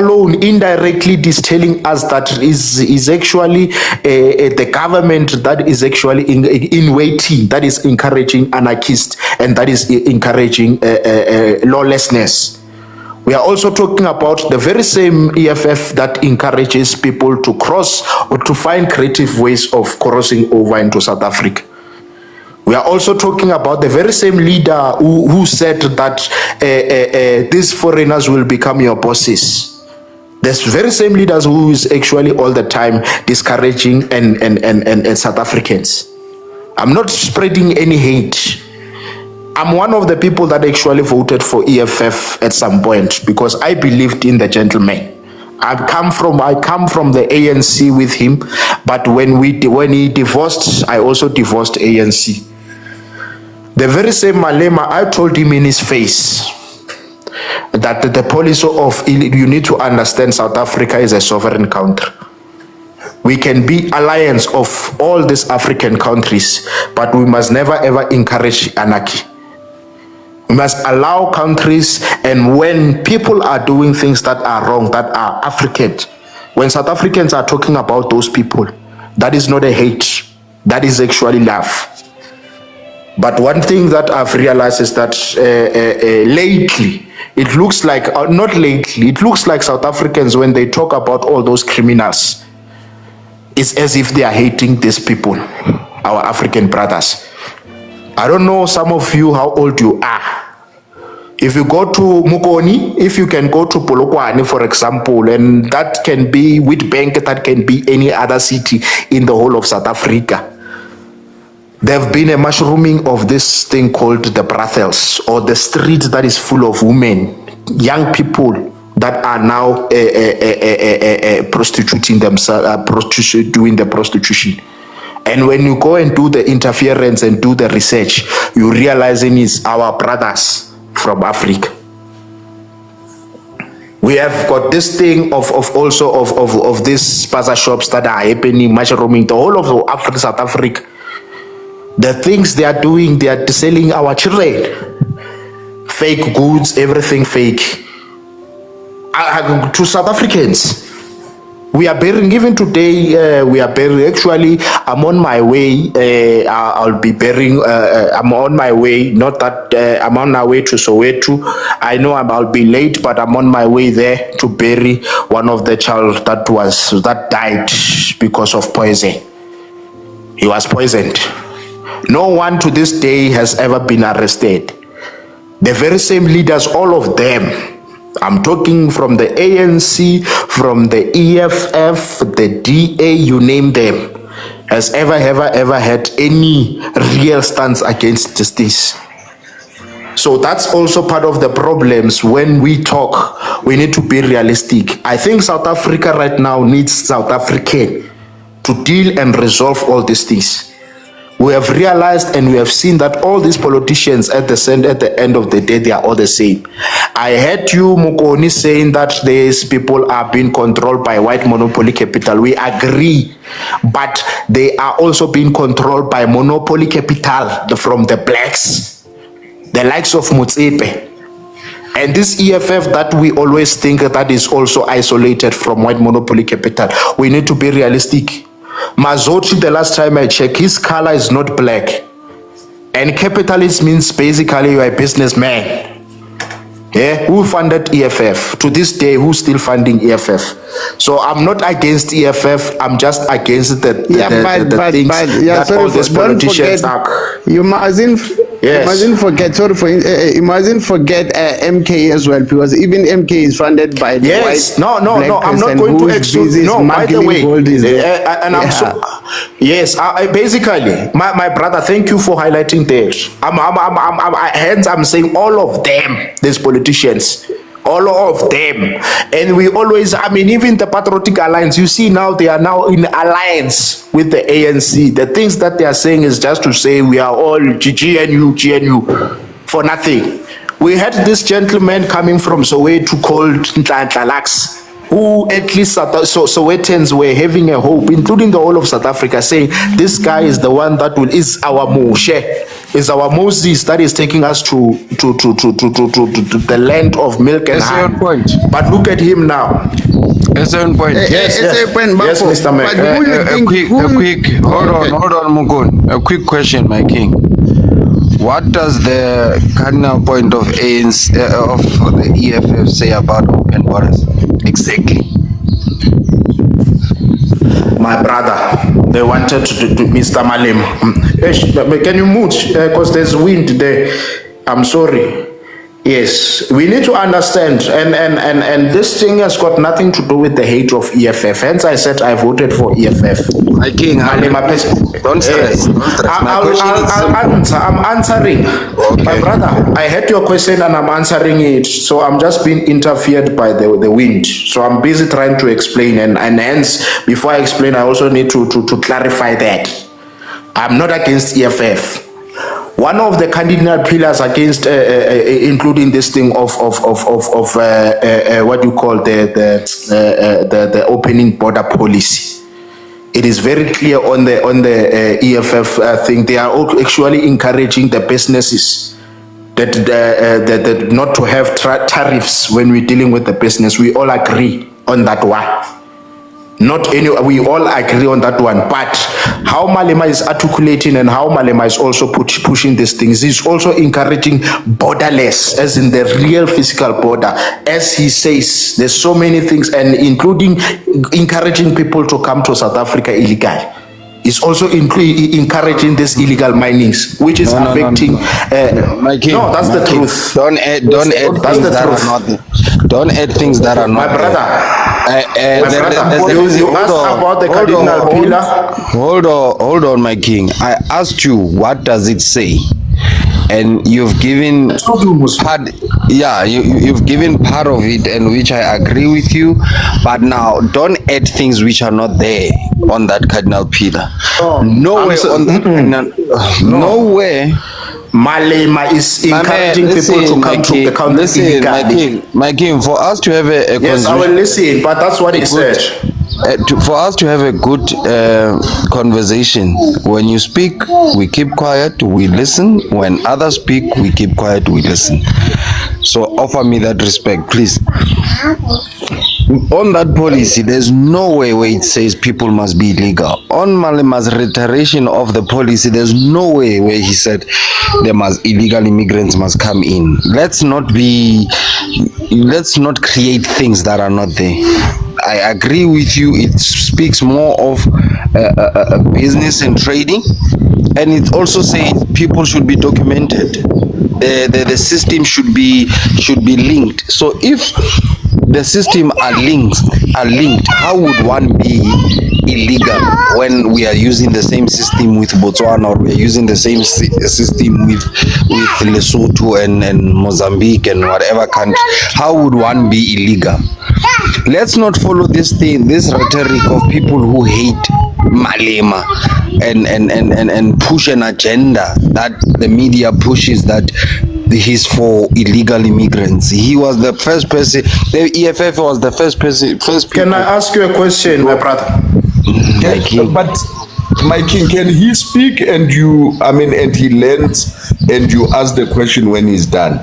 alone indirectly is telling us that is actually the government that is actually in waiting, that is encouraging anarchists, and that is encouraging lawlessness. We are also talking about the very same EFF that encourages people to cross or to find creative ways of crossing over into South Africa. We are also talking about the very same leader who said that these foreigners will become your bosses. There's very same leaders who is actually all the time discouraging and South Africans. I'm not spreading any hate. I'm one of the people that actually voted for EFF at some point because I believed in the gentleman. I come from the ANC with him, but when he divorced, I also divorced ANC. The very same Malema, I told him in his face that the policy of, you need to understand, South Africa is a sovereign country. We can be alliance of all these African countries, but we must never ever encourage anarchy. We must allow countries, and when people are doing things that are wrong, that are African, when South Africans are talking about those people, that is not a hate, that is actually love. But one thing that I've realized is that lately, it looks like, not lately, it looks like South Africans, when they talk about all those criminals, it's as if they are hating these people, our African brothers. I don't know, some of you, how old you are. If you go to Mukoni, if you can go to Polokwane, for example, and that can be Witbank, that can be any other city in the whole of South Africa. There have been a mushrooming of this thing called the brothels, or the street that is full of women, young people that are now prostituting themselves, doing the prostitution. And when you go and do the interference and do the research, you realizing it's our brothers from Africa. We have got this thing of these spaza shops that are happening, mushrooming the whole of South Africa. The things they are doing, they are selling our children. Fake goods, everything fake. To South Africans. We are burying, even today, we are burying, actually, I'm on my way, I'll be burying, I'm on my way, not that, I'm on my way to Soweto. I know I'll be late, but I'm on my way there to bury one of the child that died because of poison. He was poisoned. No one to this day has ever been arrested. The very same leaders, all of them, I'm talking from the ANC, from the EFF, the DA, you name them, has ever had any real stance against justice. So that's also part of the problems. When we talk, we need to be realistic. I think South Africa right now needs South African to deal and resolve all these things. We have realized and we have seen that all these politicians at the end of the day, they are all the same. I heard you, Mukoni, saying that these people are being controlled by white monopoly capital. We agree, but they are also being controlled by monopoly capital from the blacks, the likes of Motsepe. And this EFF that we always think that is also isolated from white monopoly capital. We need to be realistic. Mazoti, the last time I checked, his color is not black. And capitalist means basically you're a businessman. Yeah, who funded EFF? To this day, who's still funding EFF? So I'm not against EFF, I'm just against the things that all these politicians are. You mustn't forget, imagine forget MK as well, because even MK is funded by the white. No, I'm not going to exclude. No, by the way, I'm so. Yes, basically, my brother, thank you for highlighting this. I'm saying all of them, these politicians. All of them. And we always, even the Patriotic Alliance, you see now they are now in alliance with the ANC. The things that they are saying is just to say we are all GNU for nothing. We had this gentleman coming from Soweto called Ntlantla, who at least Sowetans were having a hope, including the whole of South Africa, saying this guy is the one that is our Moshe. It's our Moses that is taking us to the land of milk and That's your honey. point. But look at him now. That's your point. Yes, It's yes. a point, Yes, Bafo. Mr. Mac. But who you A think? quick. Hold on, Mugun. A quick question, my king. What does the cardinal point of ANC of the EFF say about open borders? Exactly. My brother, they wanted to Mr. Malem. Can you mute? Because there's wind there. I'm sorry. Yes, we need to understand, and this thing has got nothing to do with the hate of EFF. Hence, I said I voted for EFF. My king, don't stress. My question is simple. I'm answering. Okay. My brother, I heard your question and I'm answering it. So I'm just being interfered by the wind. So I'm busy trying to explain, and hence, before I explain, I also need to clarify that I'm not against EFF. One of the cardinal pillars against, including this thing of what you call the opening border policy. It is very clear on the EFF thing. They are actually encouraging the businesses that not to have tariffs when we're dealing with the business. We all agree on that one. Not any, we all agree on that one. But how Malema is articulating and how Malema is also pushing these things, he's also encouraging borderless, as in the real physical border. As he says, there's so many things, and including encouraging people to come to South Africa illegally. It's also encouraging this illegal minings, which is affecting. My king, no, that's the king. truth. Don't add things that are not. Don't add things that are not. My brother. You asked about the cardinal pillar. Hold on, my king. I asked you, what does it say? And you've given part, you've given part of it, and which I agree with you. But now, don't add things which are not there on that cardinal pillar. Nowhere on that cardinal. Nowhere. Malema is encouraging people to come to the country illegally. My king, for us to have a yes, I will listen, but that's what he said. For us to have a good conversation, when you speak, we keep quiet, we listen. When others speak, we keep quiet, we listen. So offer me that respect, please. On that policy, there's no way where it says people must be illegal. On Malema's reiteration of the policy, there's no way where he said illegal immigrants must come in. Let's not create things that are not there. I agree with you. It speaks more of business and trading, and it also says people should be documented. The system should be linked. So if the system are linked, how would one be illegal when we are using the same system with Botswana, or we are using the same system with Lesotho and Mozambique and whatever country? How would one be illegal? Let's not follow this rhetoric of people who hate Malema and push an agenda that the media pushes, that he's for illegal immigrants. He was the first person. The EFF was the first person. Can I ask you a question, my brother? But my king, can he speak and he learns and you ask the question when he's done?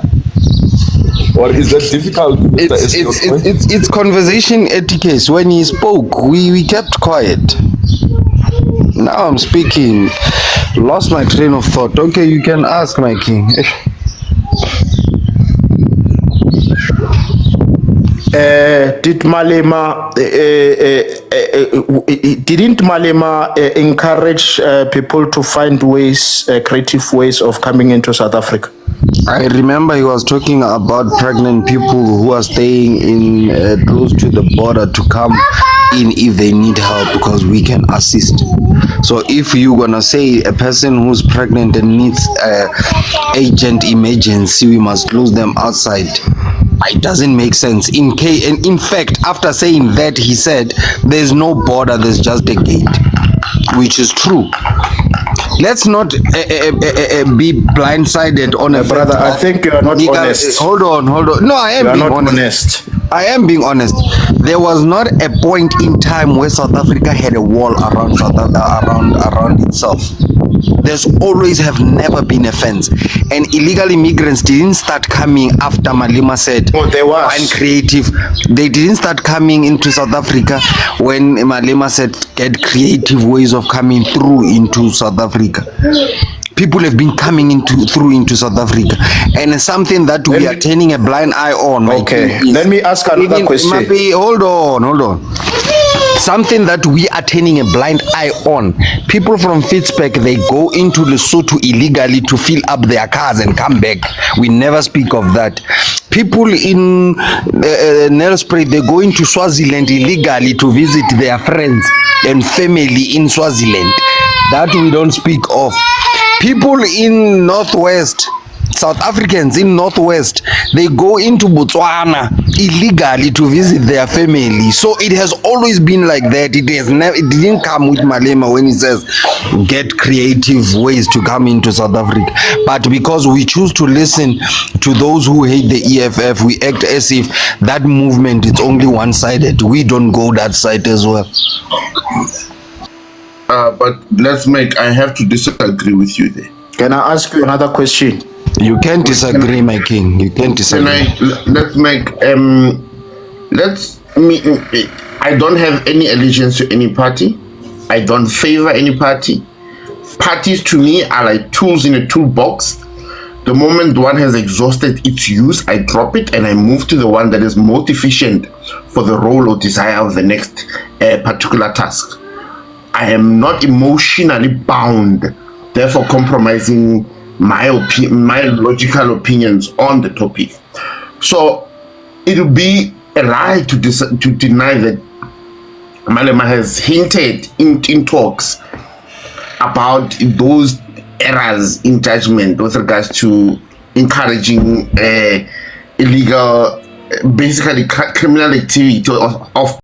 Or is that difficult? It's conversation etiquette. When he spoke, we kept quiet. Now I'm speaking. Lost my train of thought. Okay, you can ask, my king. Didn't Malema encourage people to find ways, creative ways of coming into South Africa? I remember he was talking about pregnant people who are staying in close to the border to come in if they need help, because we can assist. So if you're gonna say a person who's pregnant and needs urgent emergency, we must close them outside, it doesn't make sense. In fact, after saying that, he said there's no border, there's just a gate, which is true. Let's not be blindsided on a brother. I think you are not honest. Hold on. No, I am being honest. I am being honest. There was not a point in time where South Africa had a wall around around itself. There's always have never been a fence. And illegal immigrants didn't start coming after Malema said, Oh, there was. find creative. They didn't start coming into South Africa when Malema said, get creative ways of coming through into South Africa. People have been coming through into South Africa, and something that we are turning a blind eye on. Okay, let me ask another question. Hold on. Something that we are turning a blind eye on. People from Fitzpatrick, they go into Lesotho illegally to fill up their cars and come back. We never speak of that. People in Nelspruit, they go into Swaziland illegally to visit their friends and family in Swaziland. That we don't speak of. People in Northwest, South Africans in Northwest, they go into Botswana illegally to visit their family. So it has always been like that. It didn't come with Malema when he says get creative ways to come into South Africa. But because we choose to listen to those who hate the EFF, we act as if that movement is only one-sided. We don't go that side as well. But I have to disagree with you there. Can I ask you another question? You can't disagree, my king. You can't disagree. I don't have any allegiance to any party. I don't favor any party. Parties to me are like tools in a toolbox. The moment one has exhausted its use, I drop it and I move to the one that is most efficient for the role or desire of the next particular task. I am not emotionally bound, therefore compromising my logical opinions on the topic. So it would be a lie to deny that Malema has hinted in talks about those errors in judgment with regards to encouraging illegal, basically criminal activity of